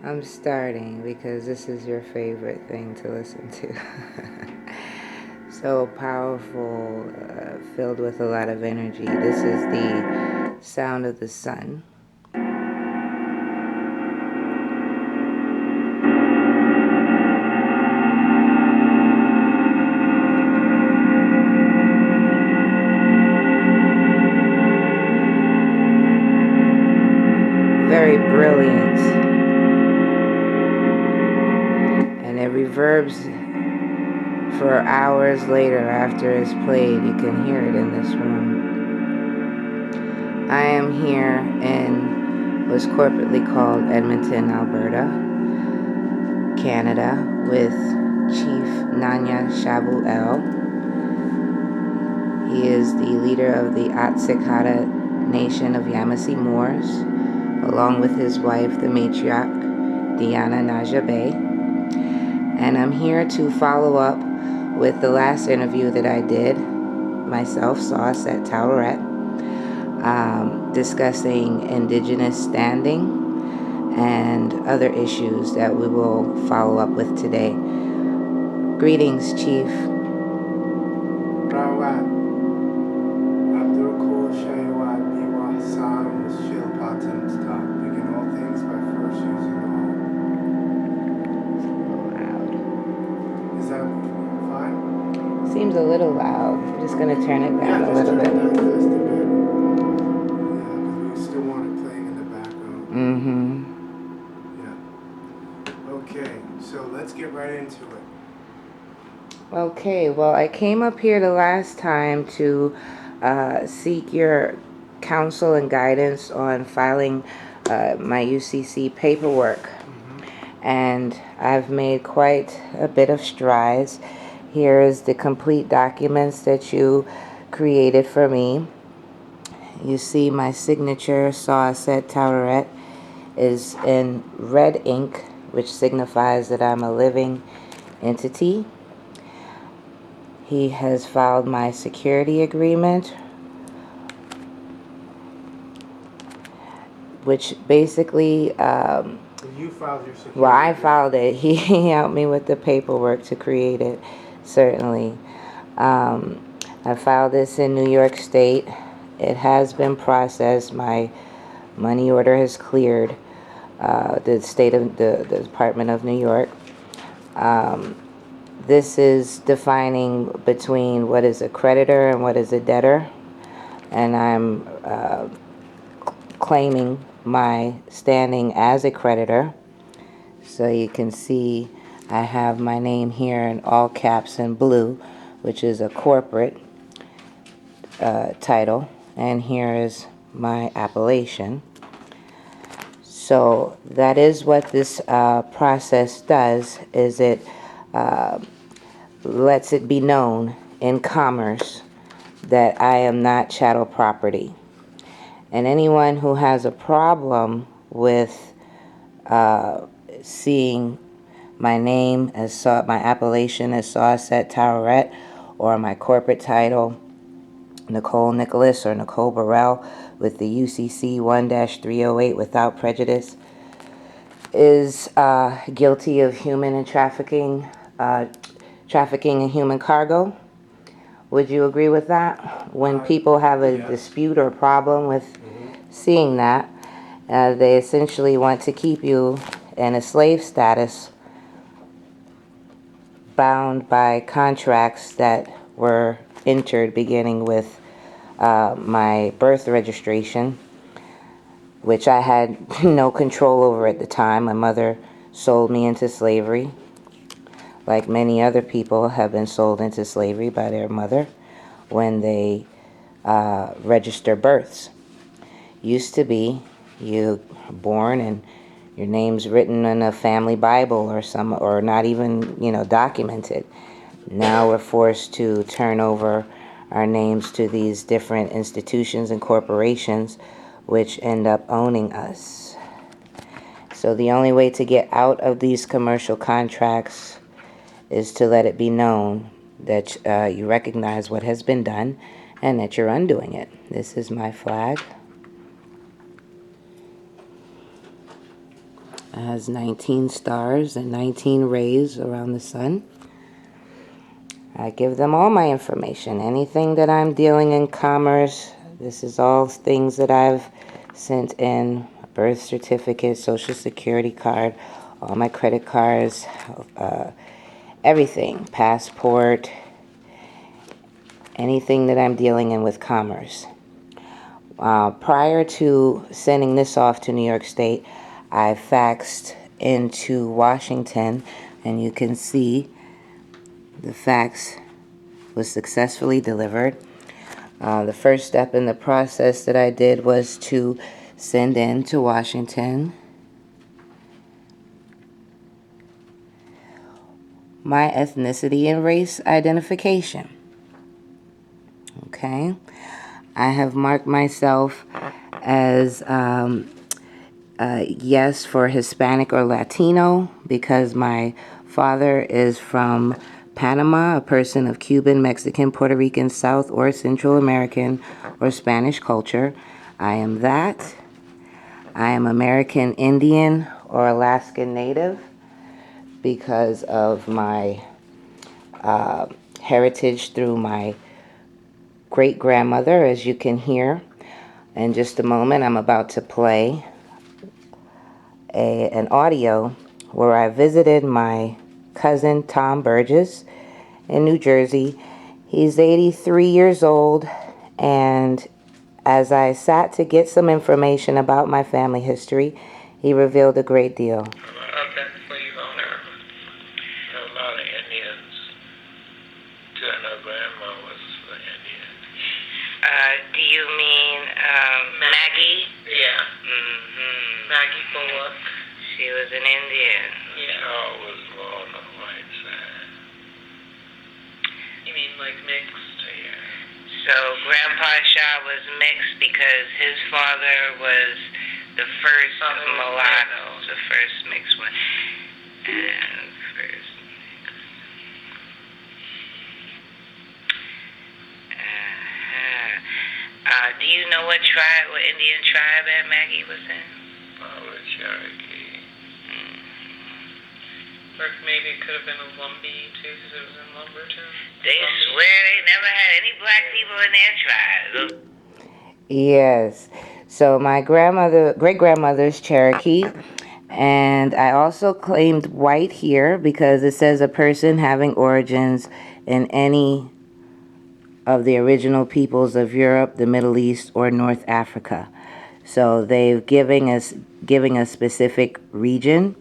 I'm starting because this is your favorite thing to listen to. So powerful, filled with a lot of energy. This is the sound of the sun. Very brilliant. And it reverbs for hours later after it's played. You can hear it in this room. I am here in what's corporately called Edmonton, Alberta, Canada, with Chief Nanya-Shaabu. He is the leader of the Auset Tauwieret Nation of Yamasee Moors, along with his wife, the matriarch, Nanya-Shaabu. And I'm here to follow up with the last interview that I did, myself, Auset Tauwieret, discussing indigenous standing and other issues that we will follow up with today. Greetings, Chief. Seems a little loud. I'm just going to turn it down a little bit. We still want it playing in the background. Yeah. Okay, so let's get right into it. Okay, well, I came up here the last time to seek your counsel and guidance on filing my UCC paperwork. And I've made quite a bit of strides. Here is the complete documents that you created for me. You see my signature, Auset Tauwieret, is in red ink, which signifies that I'm a living entity. He has filed my security agreement, which basically You filed your security. well, I filed it. He helped me with the paperwork to create it, certainly. I filed this in New York State. It has been processed. My money order has cleared the state of the Department of New York. This is defining between what is a creditor and what is a debtor, and I'm claiming my standing as a creditor. So you can see I have my name here in all caps in blue, which is a corporate title, and here is my appellation. So that is what this process does, is it lets it be known in commerce that I am not chattel property. And anyone who has a problem with seeing my name as my appellation as Auset Tauwieret, or my corporate title, Nicole Nicholas or Nicole Burrell, with the UCC 1-308 without prejudice, is guilty of human and trafficking in human cargo. Would you agree with that? When people have a dispute or problem with seeing that, they essentially want to keep you in a slave status, bound by contracts that were entered beginning with my birth registration, which I had no control over at the time. My mother sold me into slavery, like many other people have been sold into slavery by their mother when they register births. Used to be you born and your name's written in a family Bible or not even, documented. Now we're forced to turn over our names to these different institutions and corporations, which end up owning us. So the only way to get out of these commercial contracts is to let it be known that you recognize what has been done and that you're undoing it. This is my flag. It has 19 stars and 19 rays around the sun. I give them all my information. Anything that I'm dealing in commerce, this is all things that I've sent in. Birth certificate, social security card, all my credit cards, everything, passport, anything that I'm dealing in with commerce. Prior to sending this off to New York State, I faxed into Washington, and you can see the fax was successfully delivered. The first step in the process that I did was to send in to Washington my ethnicity and race identification. Okay, I have marked myself as yes for Hispanic or Latino because my father is from Panama, a person of Cuban, Mexican, Puerto Rican, South or Central American or Spanish culture. I am that. I am American Indian or Alaskan Native because of my heritage through my great-grandmother, as you can hear. In just a moment, I'm about to play an audio where I visited my cousin Tom Burgess in New Jersey. He's 83 years old, and as I sat to get some information about my family history, he revealed a great deal. I've been slave owner. There are a lot of Indians. I know Grandma was an Indian. Do you mean Maggie? Yeah. Mm-hmm. Maggie Bullock. She was an Indian. Yeah. Oh, was more on the white side. You mean like mixed? Yeah. So Grandpa Shaw was mixed because his father was the first mulatto, the first mixed one. And first mixed. Do you know what tribe, what Indian tribe that Maggie was in? Probably Cherokee. Mm-hmm. Or maybe it could have been a Lumbee too, because it was in Lumberton. They swear they never had any black people in their tribe. Yes. So my great-grandmother is Cherokee, and I also claimed white here because it says a person having origins in any of the original peoples of Europe, the Middle East, or North Africa. So they've giving a specific region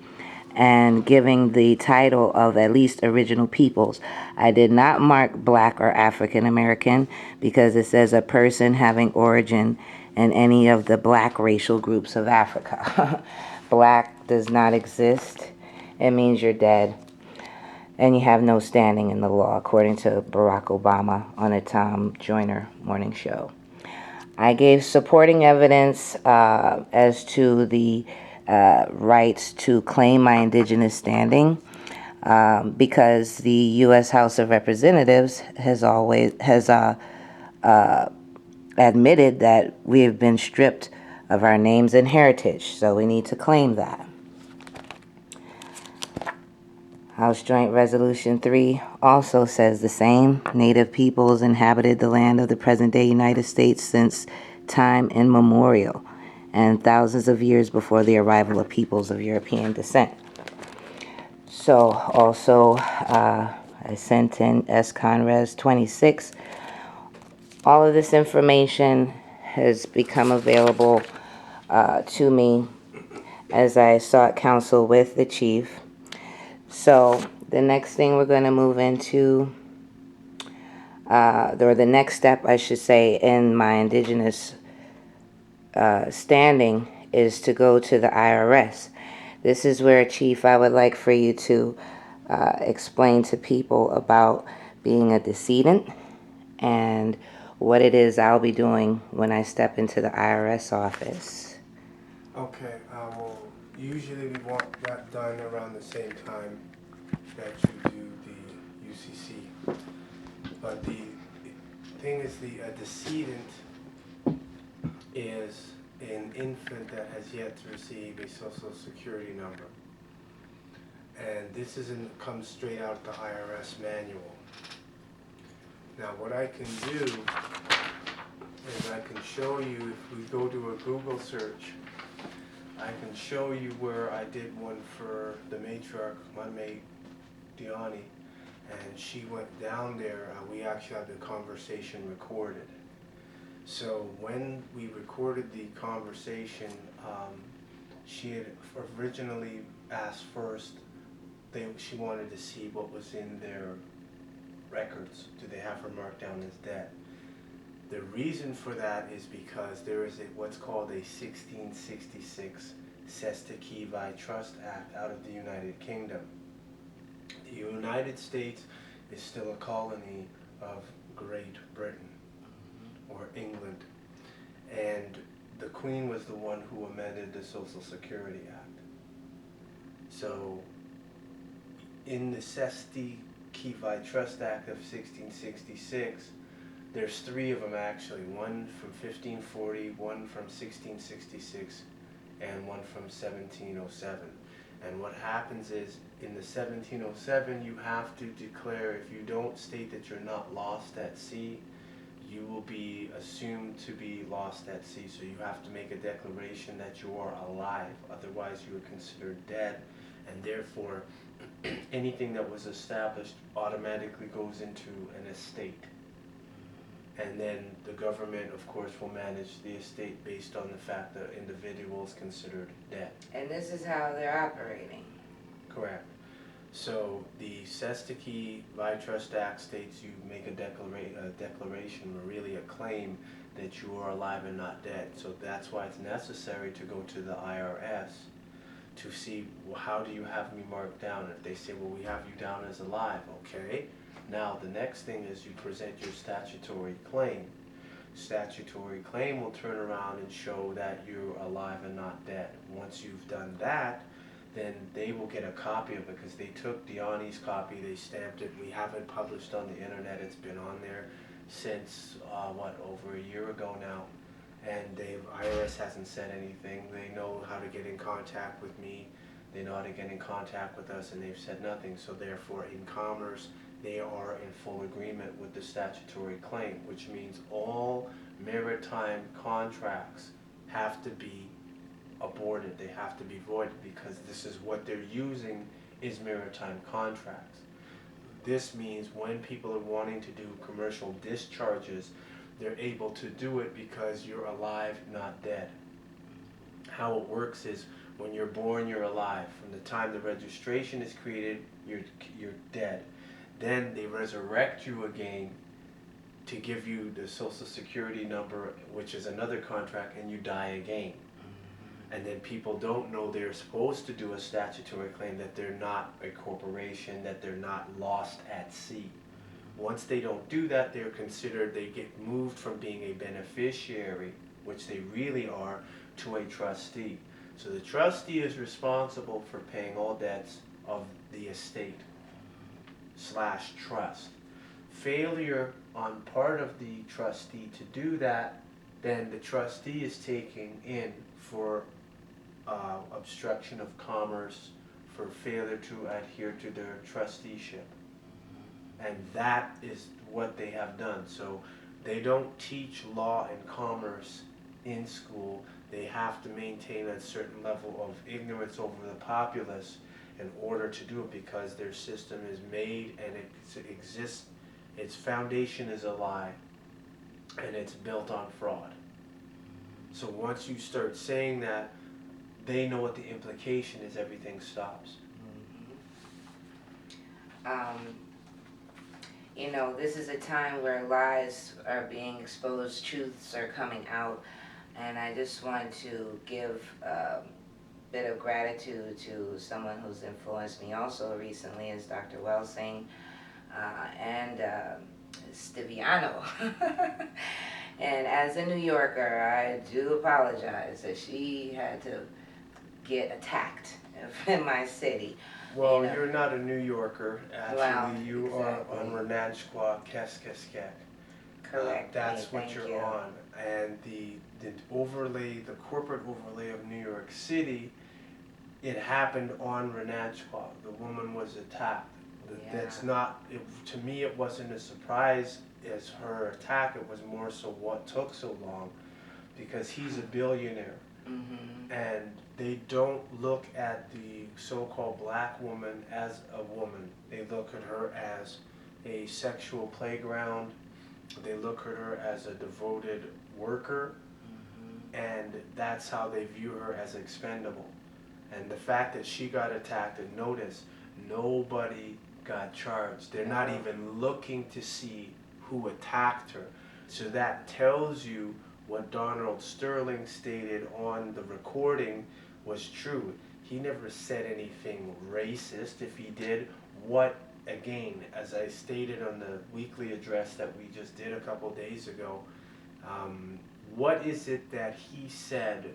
and giving the title of at least original peoples. I did not mark black or African American because it says a person having origin in any of the black racial groups of Africa. Black does not exist. It means you're dead and you have no standing in the law, according to Barack Obama on a Tom Joyner morning show. I gave supporting evidence as to the rights to claim my indigenous standing because the U.S. House of Representatives has admitted that we have been stripped of our names and heritage, so we need to claim that. House Joint Resolution 3 also says the same. Native peoples inhabited the land of the present-day United States since time immemorial and thousands of years before the arrival of peoples of European descent. So also, I sent in S-Con-Res 26. All of this information has become available to me as I sought counsel with the chief. So the next thing we're going to move into, or the next step, I should say, in my indigenous standing is to go to the IRS. This is where, Chief, I would like for you to explain to people about being a decedent and what it is I'll be doing when I step into the IRS office. Okay, well, usually we want that done around the same time that you do the UCC. But the thing is, a decedent is an infant that has yet to receive a social security number. And this comes straight out the IRS manual. Now what I can do is I can show you, if we go to a Google search, I can show you where I did one for the matriarch, my maid, Diani, and she went down there. We actually had the conversation recorded. So when we recorded the conversation, she had originally asked first, she wanted to see what was in their records. Do they have her marked down as dead? The reason for that is because there is what's called a 1666 Sesta Trust Act out of the United Kingdom. The United States is still a colony of Great Britain or England, and the Queen was the one who amended the Social Security Act. So in the Sesti Kivi Trust Act of 1666, there's three of them actually, one from 1540, one from 1666, and one from 1707. And what happens is, in the 1707, you have to declare, if you don't state that you're not lost at sea, you will be assumed to be lost at sea. So you have to make a declaration that you are alive, otherwise you are considered dead, and therefore anything that was established automatically goes into an estate. And then the government, of course, will manage the estate based on the fact that the individual is considered dead. And this is how they're operating. Correct. So the Sestaki Live Trust Act states you make a declaration, or really a claim, that you are alive and not dead. So that's why it's necessary to go to the IRS to see, well, how do you have me marked down? If they say, well, we have you down as alive, okay. Now the next thing is you present your statutory claim. Statutory claim will turn around and show that you're alive and not dead. Once you've done that, then they will get a copy of it, because they took Diani's copy, they stamped it. We have it published on the internet. It's been on there since, over a year ago now. And IRS hasn't said anything. They know how to get in contact with me. They know how to get in contact with us, and they've said nothing. So therefore, in commerce, they are in full agreement with the statutory claim, which means all maritime contracts have to be aborted. They have to be voided, because this is what they're using is maritime contracts. This means when people are wanting to do commercial discharges, they're able to do it because you're alive, not dead. How it works is, when you're born, you're alive. From the time the registration is created, you're dead. Then they resurrect you again to give you the Social Security number, which is another contract, and you die again. And then people don't know they're supposed to do a statutory claim, that they're not a corporation, that they're not lost at sea. Once they don't do that, they're considered, they get moved from being a beneficiary, which they really are, to a trustee. So the trustee is responsible for paying all debts of the estate / trust. Failure on part of the trustee to do that, then the trustee is taken in for obstruction of commerce, for failure to adhere to their trusteeship. And that is what they have done. So they don't teach law and commerce in school. They have to maintain a certain level of ignorance over the populace in order to do it, because their system is made and it exists, its foundation is a lie, and it's built on fraud. So once you start saying that, they know what the implication is, everything stops. You know, this is a time where lies are being exposed, truths are coming out, and I just want to give a bit of gratitude to someone who's influenced me also recently, is Dr. Welsing and Stiviano. And as a New Yorker, I do apologize that she had to get attacked in my city. Well, You know. you're not a New Yorker, actually. Well, you exactly. are on Renanchqua, Keskeskek. Correct. That's what Thank you're you. on. And the overlay, the corporate overlay of New York City, it happened on Nanya-Shaabu. The woman was attacked. That's Yeah. not, to me, it wasn't a surprise as her attack. It was more so what took so long, because he's a billionaire. Mm-hmm. And they don't look at the so-called black woman as a woman. They look at her as a sexual playground. They look at her as a devoted worker, and that's how they view her, as expendable. And the fact that she got attacked, and notice, nobody got charged. They're not even looking to see who attacked her. So that tells you what Donald Sterling stated on the recording was true. He never said anything racist. If he did, what, again, as I stated on the weekly address that we just did a couple days ago, what is it that he said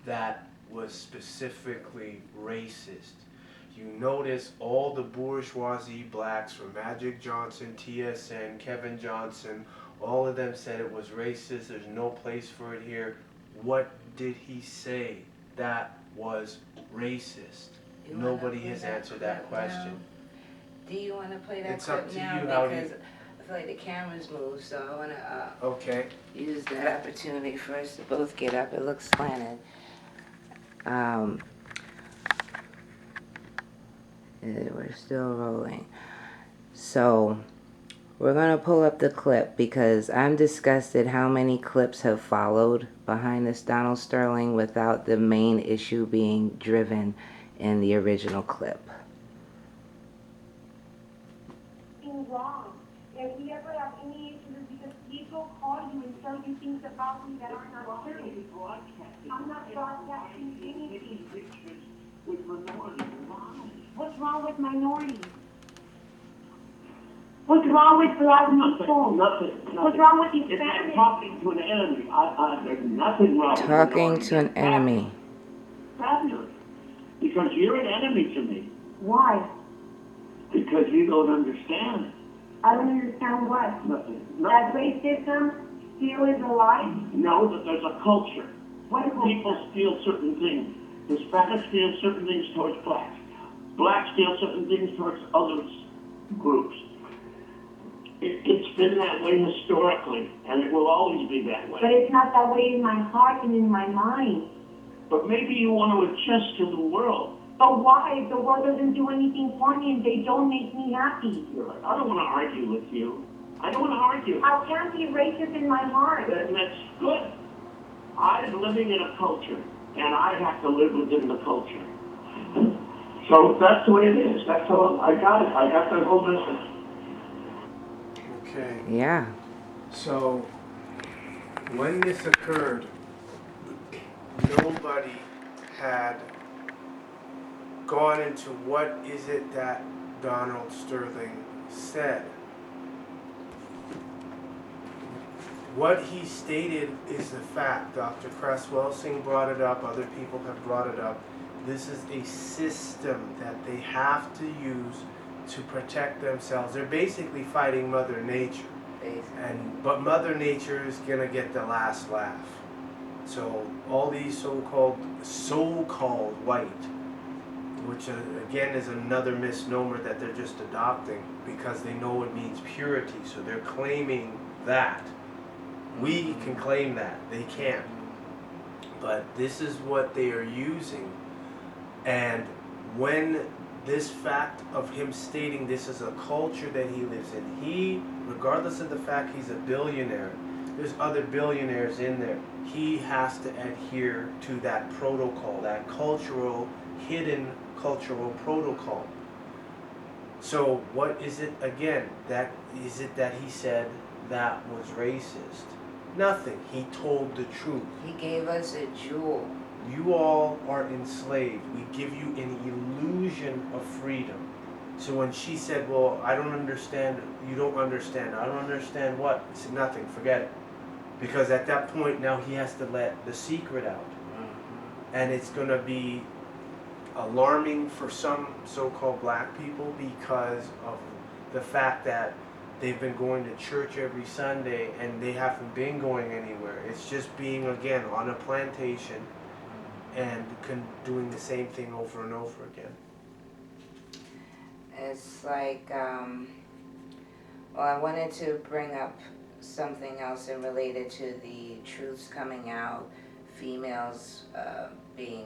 that was specifically racist? You notice all the bourgeoisie blacks from Magic Johnson, TSN, Kevin Johnson, all of them said it was racist. There's no place for it here. What did he say that was racist? Nobody has answered that question. Do you want to play that It's up clip to now? you how Because I feel like the camera's moved, so I want to Okay. use that opportunity for us to both get up. It looks slanted. We're still rolling. So we're going to pull up the clip because I'm disgusted how many clips have followed behind this Donald Sterling without the main issue being driven in the original clip. Wrong. If we ever have any issues, because people call you and tell you things about me that are not true. I'm not broadcasting anything. With minorities. What's wrong with minorities? What's wrong with black people? Nothing. What's wrong with It's Hispanics? talking to an enemy. There's nothing wrong with Talking to an enemy. Fabulous. Because you're an enemy to me. Why? Because you don't understand. I don't understand what. Nothing. That racism still is alive? No, that there's a culture. What is People feel certain things. Hispanics feel certain things towards blacks. Blacks feel certain things towards other groups. It's been that way historically, and it will always be that way. But it's not that way in my heart and in my mind. But maybe you want to adjust to the world. But why? If the world doesn't do anything for me and they don't make me happy. I don't want to argue with you. I don't want to argue. I can't be racist in my heart. And that's good. I'm living in a culture, and I have to live within the culture. So that's the way it is. That's all. I got it. I got the whole message. Okay. Yeah. So, when this occurred, nobody had gone into what is it that Donald Sterling said. What he stated is the fact. Dr. Cresswell-Singh brought it up, other people have brought it up. This is a system that they have to use to protect themselves. They're basically fighting Mother Nature. But Mother Nature is gonna get the last laugh. So all these so-called white, which again is another misnomer that they're just adopting because they know it means purity. So they're claiming that. We can claim that, they can't. But this is what they are using. And when this fact of him stating this is a culture that he lives in, he, regardless of the fact he's a billionaire, there's other billionaires in there, he has to adhere to that protocol, that cultural, hidden cultural protocol. So what is it again? That is it that he said that was racist? Nothing. He told the truth. He gave us a jewel. You all are enslaved. We give you an illusion of freedom. So when she said, well, I don't understand, you don't understand. I don't understand what? I said, nothing, forget it. Because at that point now he has to let the secret out. And it's going to be alarming for some so-called black people because of the fact that they've been going to church every Sunday and they haven't been going anywhere. It's just being, again, on a plantation and doing the same thing over and over again. It's like, well, I wanted to bring up something else and related to the truths coming out, females being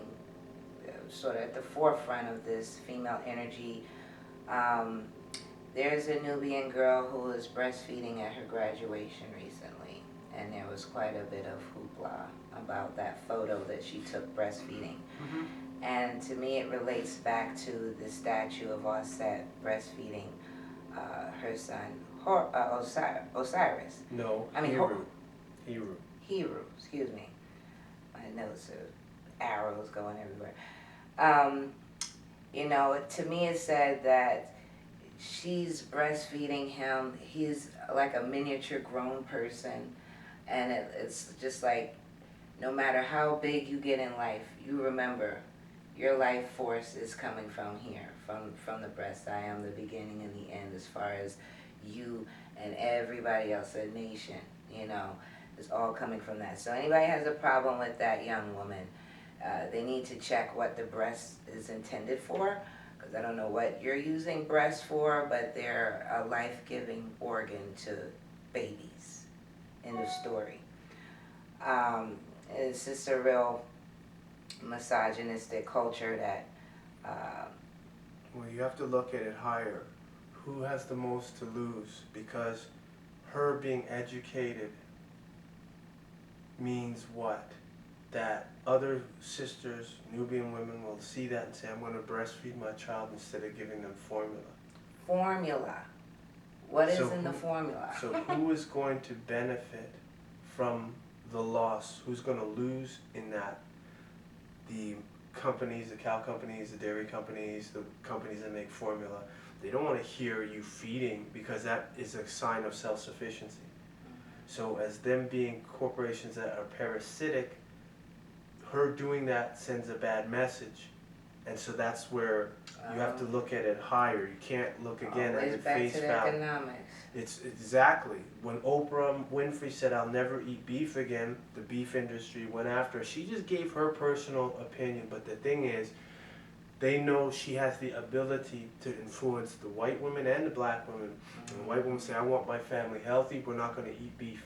sort of at the forefront of this female energy. There's a Nubian girl who was breastfeeding at her graduation recently, and there was quite a bit of hoopla about that photo that she took breastfeeding. Mm-hmm. And to me, it relates back to the statue of Auset breastfeeding her son, Osiris. No, I mean, Heru. Heru, excuse me. My notes are arrows going everywhere. You know, to me it said that she's breastfeeding him. He's like a miniature grown person. And it's just like, no matter how big you get in life, you remember your life force is coming from here, from the breast. I am the beginning and the end as far as you and everybody else, a nation, you know, is all coming from that. So anybody has a problem with that young woman, they need to check what the breast is intended for, because I don't know what you're using breasts for, but they're a life-giving organ to babies. End of story. It's just a real misogynistic culture that Well, you have to look at it higher. Who has the most to lose? Because her being educated means what? That other sisters, Nubian women, will see that and say, I'm going to breastfeed my child instead of giving them formula. Formula. What is So in the formula? So who is going to benefit from the loss? Who's going to lose in that? The companies, the cow companies, the dairy companies, the companies that make formula. They don't want to hear you feeding, because that is a sign of self-sufficiency. So as them being corporations that are parasitic, her doing that sends a bad message. And so that's where you have to look at it higher. You can't look again at Always it back face to the value. economics. It's exactly. When Oprah Winfrey said, I'll never eat beef again, the beef industry went after her. She just gave her personal opinion, but the thing is, they know she has the ability to influence the white women and the black women. And the white women say, I want my family healthy, we're not going to eat beef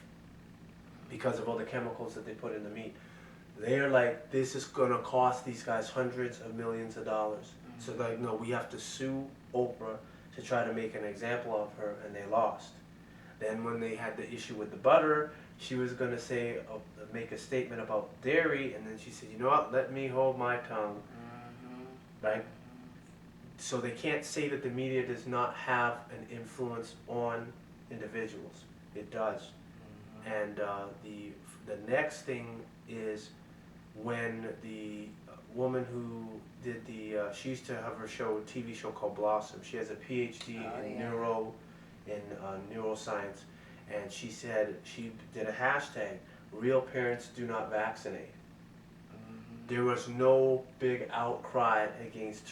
because of all the chemicals that they put in the meat. They're like, this is going to cost these guys hundreds of millions of dollars. So they're like, no, we have to sue Oprah to try to make an example of her, and they lost. Then when they had the issue with the butter, she was going to say, make a statement about dairy, and then she said, you know what, let me hold my tongue. Right? So they can't say that the media does not have an influence on individuals. It does. And the next thing is when the woman who did she used to have her TV show called Blossom. She has a PhD in neuroscience, and she said she did a hashtag, real parents do not vaccinate. There was no big outcry against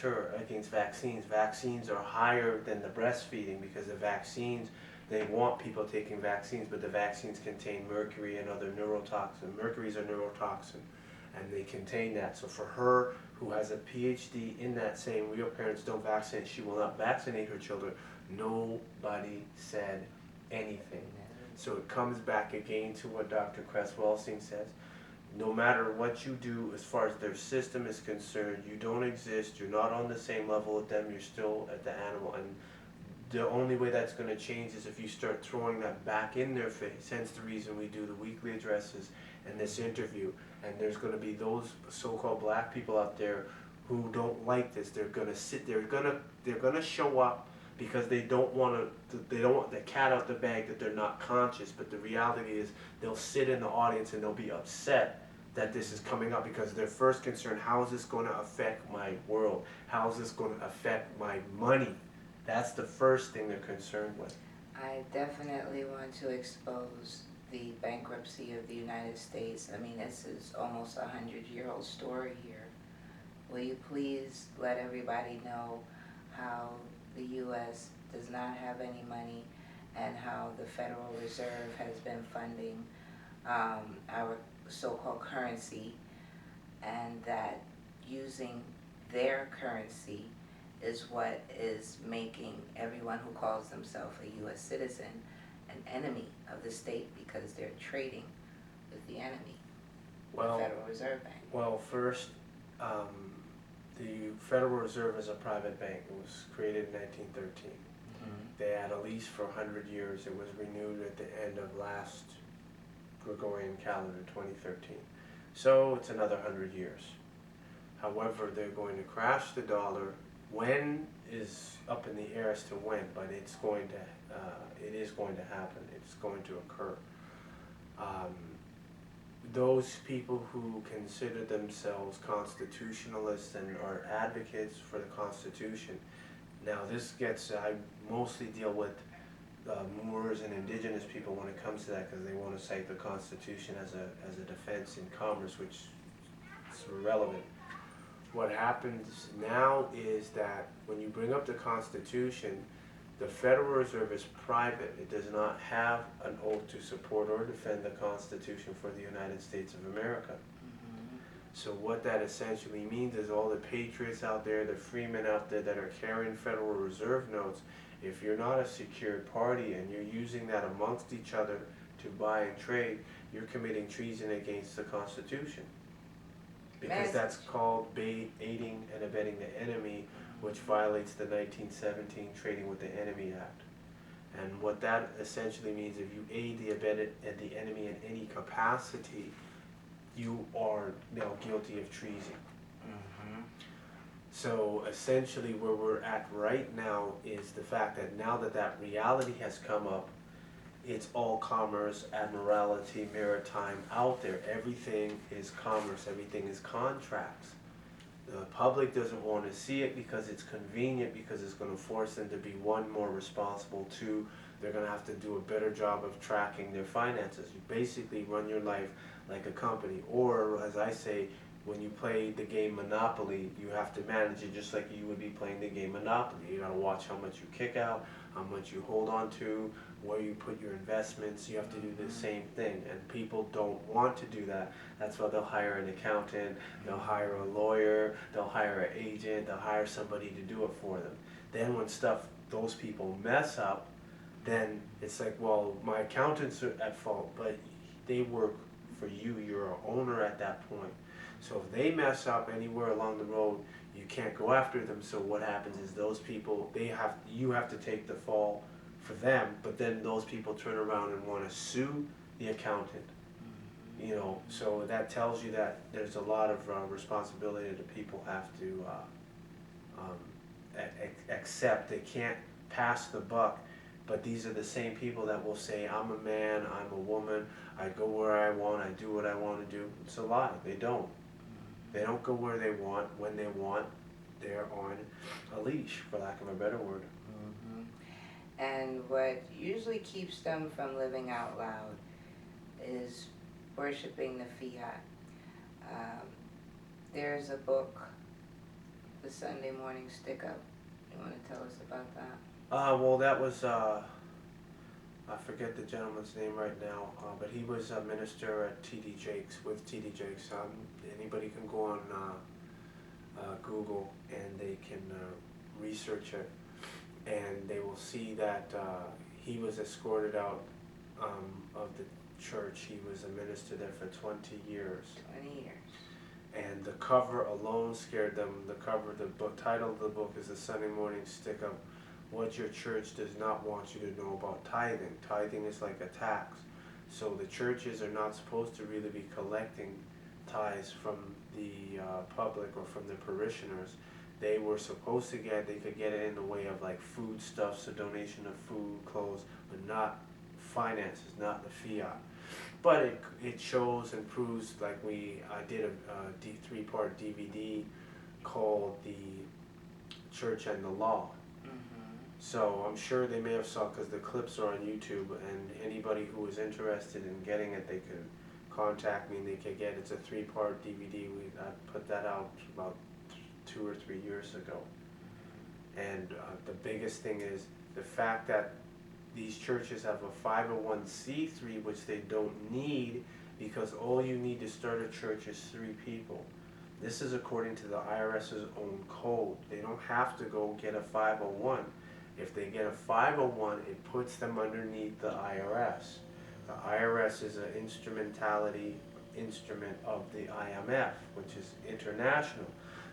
vaccines. Vaccines are higher than the breastfeeding, because the vaccines, they want people taking vaccines, but the vaccines contain mercury and other neurotoxin. Mercury is a neurotoxin, and they contain that. So for her, who has a PhD in that, saying real parents don't vaccinate, she will not vaccinate her children, nobody said anything. So it comes back again to what Dr. Kress-Welsing says. No matter what you do as far as their system is concerned, you don't exist, you're not on the same level with them, you're still at the animal. And the only way that's going to change is if you start throwing that back in their face. Hence the reason we do the weekly addresses and this interview. And there's going to be those so-called black people out there who don't like this. They're going to sit there, they're going to show up because they don't want the cat out the bag that they're not conscious. But the reality is they'll sit in the audience and they'll be upset that this is coming up, because their first concern, how is this going to affect my world? How is this going to affect my money? That's the first thing they're concerned with. I definitely want to expose the bankruptcy of the United States. I mean, this is almost 100-year-old story here. Will you please let everybody know how the U.S. does not have any money, and how the Federal Reserve has been funding our so-called currency, and that using their currency is what is making everyone who calls themselves a U.S. citizen an enemy of the state, because they're trading with the enemy, the Well, Federal Reserve Bank. well, first, the Federal Reserve is a private bank. It was created in 1913. They had a lease for 100 years. It was renewed at the end of last Gregorian calendar, 2013. So it's another 100 years. However, they're going to crash the dollar. When is up in the air as to when, but it is going to happen. It's going to occur. Those people who consider themselves constitutionalists and are advocates for the Constitution. Now I mostly deal with Moors and indigenous people when it comes to that, because they want to cite the Constitution as a defense in commerce, which is irrelevant. What happens now is that when you bring up the Constitution, the Federal Reserve is private. It does not have an oath to support or defend the Constitution for the United States of America. So what that essentially means is all the patriots out there, the freemen out there that are carrying Federal Reserve notes, if you're not a secured party and you're using that amongst each other to buy and trade, you're committing treason against the Constitution. Because that's called aiding and abetting the enemy, which violates the 1917 Trading with the Enemy Act. And what that essentially means, if you aid the enemy in any capacity, you are now guilty of treason. So essentially where we're at right now is the fact that now that reality has come up, it's all commerce, admiralty, maritime out there. Everything is commerce, everything is contracts. The public doesn't want to see it because it's convenient, because it's going to force them to be, one, more responsible, two, they're going to have to do a better job of tracking their finances. You basically run your life like a company, or as I say, when you play the game Monopoly, you have to manage it just like you would be playing the game Monopoly. You got to watch how much you kick out, how much you hold on to, where you put your investments. You have to do the same thing, and people don't want to do that. That's why they'll hire an accountant, they'll hire a lawyer, they'll hire an agent, they'll hire somebody to do it for them. Then when those people mess up, then it's like, well, my accountants are at fault, but they work for you. You're an owner at that point. So if they mess up anywhere along the road, you can't go after them. So what happens is those people, you have to take the fall for them, but then those people turn around and want to sue the accountant. So that tells you that there's a lot of responsibility that people have to accept. They can't pass the buck. But these are the same people that will say, I'm a man, I'm a woman, I go where I want, I do what I want to do. It's a lie. They don't. They don't go where they want, when they want. They're on a leash, for lack of a better word. And what usually keeps them from living out loud is worshiping the fiat. There's a book, The Sunday Morning Stick-Up. You want to tell us about that? Well, that was, I forget the gentleman's name right now, but he was a minister at T.D. Jakes, with T.D. Jakes. Anybody can go on Google and they can research it, and they will see that he was escorted out of the church. He was a minister there for 20 years. 20 years. And the cover alone scared them. The title of the book is The Sunday Morning Stick-Up. What your church does not want you to know about tithing. Tithing is like a tax. So the churches are not supposed to really be collecting tithes from the public or from the parishioners. They were supposed to they could get it in the way of like food stuffs, a donation of food, clothes, but not finances, not the fiat. But it shows and proves, like I did a 3-part DVD called The Church and the Law. So I'm sure they may have saw, because the clips are on YouTube, and anybody who is interested in getting it, they could contact me and they could get it. It's a 3-part DVD. I put that out about 2 or 3 years ago. And the biggest thing is the fact that these churches have a 501c3, which they don't need, because all you need to start a church is 3 people. This is according to the IRS's own code. They don't have to go get a 501. If they get a 501, it puts them underneath the IRS. The IRS is an instrument of the IMF, which is international.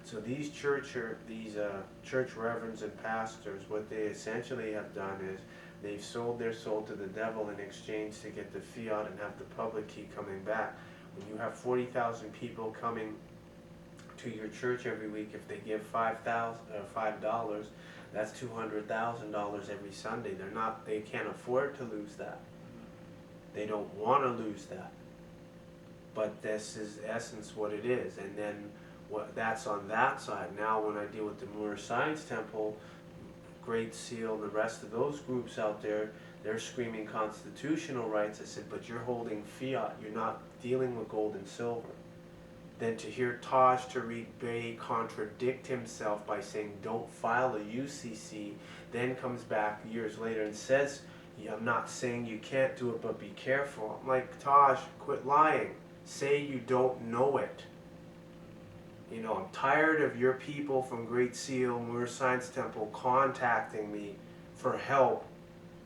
So these church reverends and pastors, what they essentially have done is they've sold their soul to the devil in exchange to get the fiat and have the public key coming back. When you have 40,000 people coming to your church every week, if they give $5, that's $200,000 every Sunday. They can't afford to lose that. They don't want to lose that. But this is essence what it is. And then that's on that side. Now when I deal with the Moorish Science Temple, Great Seal, and the rest of those groups out there, they're screaming constitutional rights. I said, but you're holding fiat. You're not dealing with gold and silver. Then to hear Taj Tariq Bey contradict himself by saying don't file a UCC, then comes back years later and says, yeah, I'm not saying you can't do it, but be careful. I'm like, Taj, quit lying. Say you don't know it. You know, I'm tired of your people from Great Seal, Moorish Science Temple contacting me for help,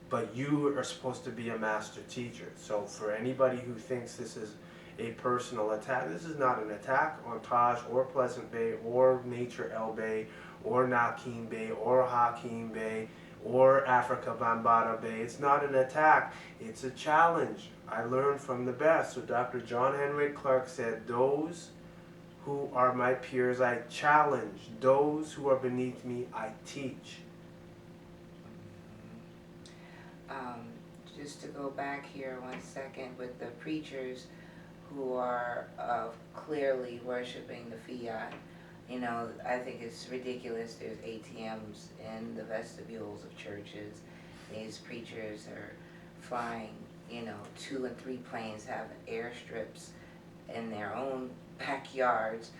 but you are supposed to be a master teacher. So for anybody who thinks this is a personal attack, this is not an attack on Taj or Pleasant Bay or Nature El Bay or Nakim Bay or Hakim Bay or Africa Bambara Bay. It's not an attack, it's a challenge. I learned from the best. So Dr. John Henrik Clarke said, those who are my peers I challenge, those who are beneath me I teach. Just to go back here 1 second with the preachers who are clearly worshiping the fiat. You know, I think it's ridiculous. There's ATMs in the vestibules of churches. These preachers are flying, 2 and 3 planes, have airstrips in their own backyards,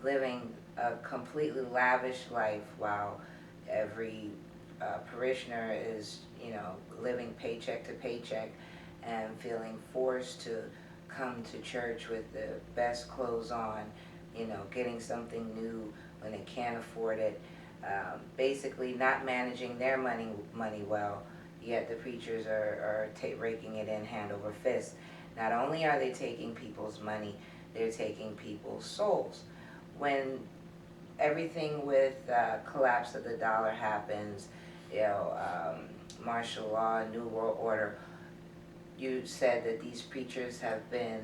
living a completely lavish life while every parishioner is, living paycheck to paycheck and feeling forced to come to church with the best clothes on, getting something new when they can't afford it, basically not managing their money well, yet the preachers are raking it in hand over fist. Not only are they taking people's money, they're taking people's souls. When everything with collapse of the dollar happens, martial law, New World Order, you said that these preachers have been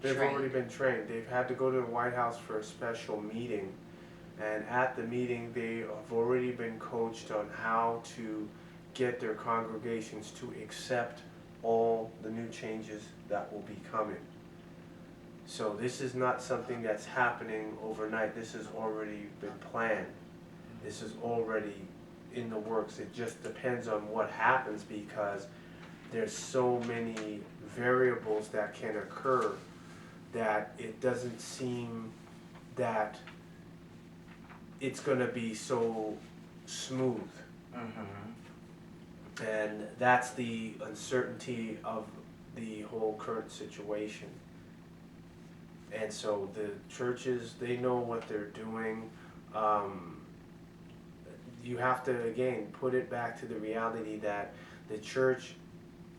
They've trained. already been trained. They've had to go to the White House for a special meeting. And at the meeting, they have already been coached on how to get their congregations to accept all the new changes that will be coming. So this is not something that's happening overnight. This has already been planned. This is already in the works. It just depends on what happens, because there's so many variables that can occur that it doesn't seem that it's going to be so smooth. Mm-hmm. And that's the uncertainty of the whole current situation. And so the churches, they know what they're doing. You have to, again, put it back to the reality that the church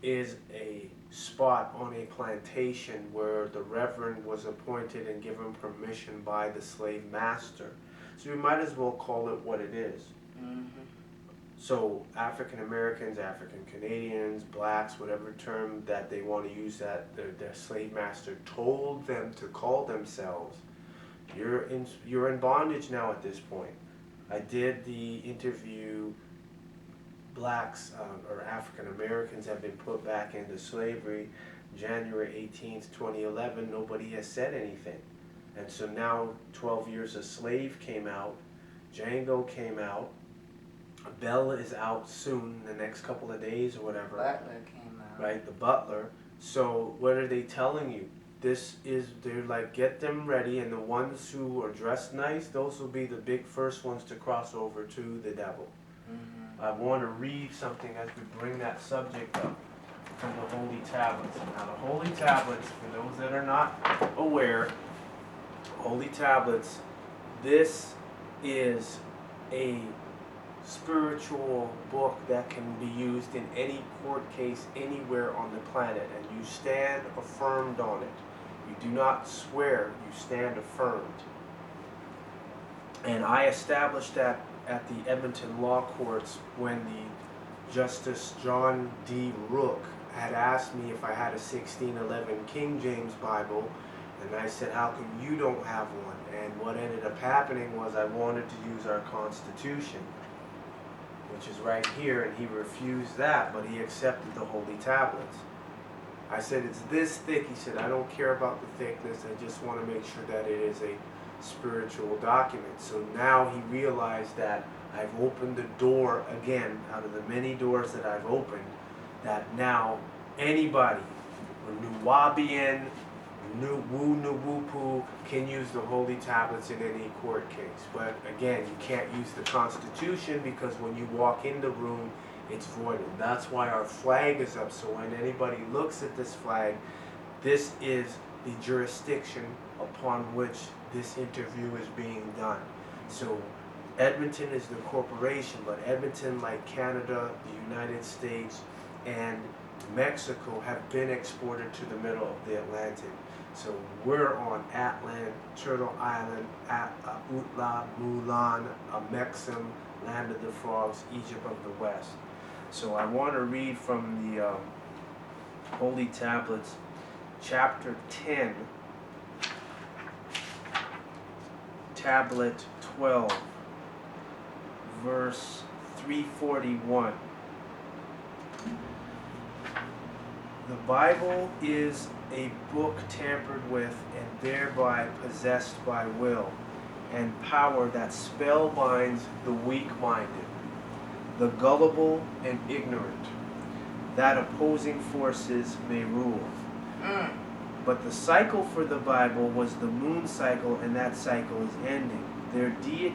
is a spot on a plantation where the reverend was appointed and given permission by the slave master. So you might as well call it what it is. Mm-hmm. So African Americans, African Canadians, blacks, whatever term that they want to use, that their slave master told them to call themselves, you're in bondage now at this point. I did the interview. Blacks or African Americans have been put back into slavery January 18th, 2011. Nobody has said anything. And so now 12 Years a Slave came out, Django came out, Bell is out soon, the next couple of days or whatever. Butler came out. Right, the Butler. So what are they telling you? They're like, get them ready, and the ones who are dressed nice, those will be the big first ones to cross over to the devil. I want to read something as we bring that subject up from the Holy Tablets. Now, the Holy Tablets, for those that are not aware, Holy Tablets, this is a spiritual book that can be used in any court case anywhere on the planet, and you stand affirmed on it. You do not swear, you stand affirmed. And I established that at the Edmonton Law Courts when the Justice John D. Rook had asked me if I had a 1611 King James Bible, and I said, how come you don't have one? And what ended up happening was I wanted to use our Constitution, which is right here, and he refused that, but he accepted the Holy Tablets. I said, it's this thick. He said, I don't care about the thickness, I just want to make sure that it is a spiritual document. So now he realized that I've opened the door again, out of the many doors that I've opened, that now anybody, Nuwabian, Nuwupu, can use the Holy Tablets in any court case. But again, you can't use the Constitution, because when you walk in the room, it's voided. That's why our flag is up, so when anybody looks at this flag, this is the jurisdiction upon which this interview is being done. So Edmonton is the corporation, but Edmonton, like Canada, the United States, and Mexico, have been exported to the middle of the Atlantic. So we're on Atlan, Turtle Island, Utla, Mulan, Amexem, Land of the Frogs, Egypt of the West. So I want to read from the Holy Tablets, chapter 10, tablet 12, verse 341. The Bible is a book tampered with and thereby possessed by will and power that spellbinds the weak-minded, the gullible and ignorant, that opposing forces may rule. But the cycle for the Bible was the moon cycle, and that cycle is ending. Their deity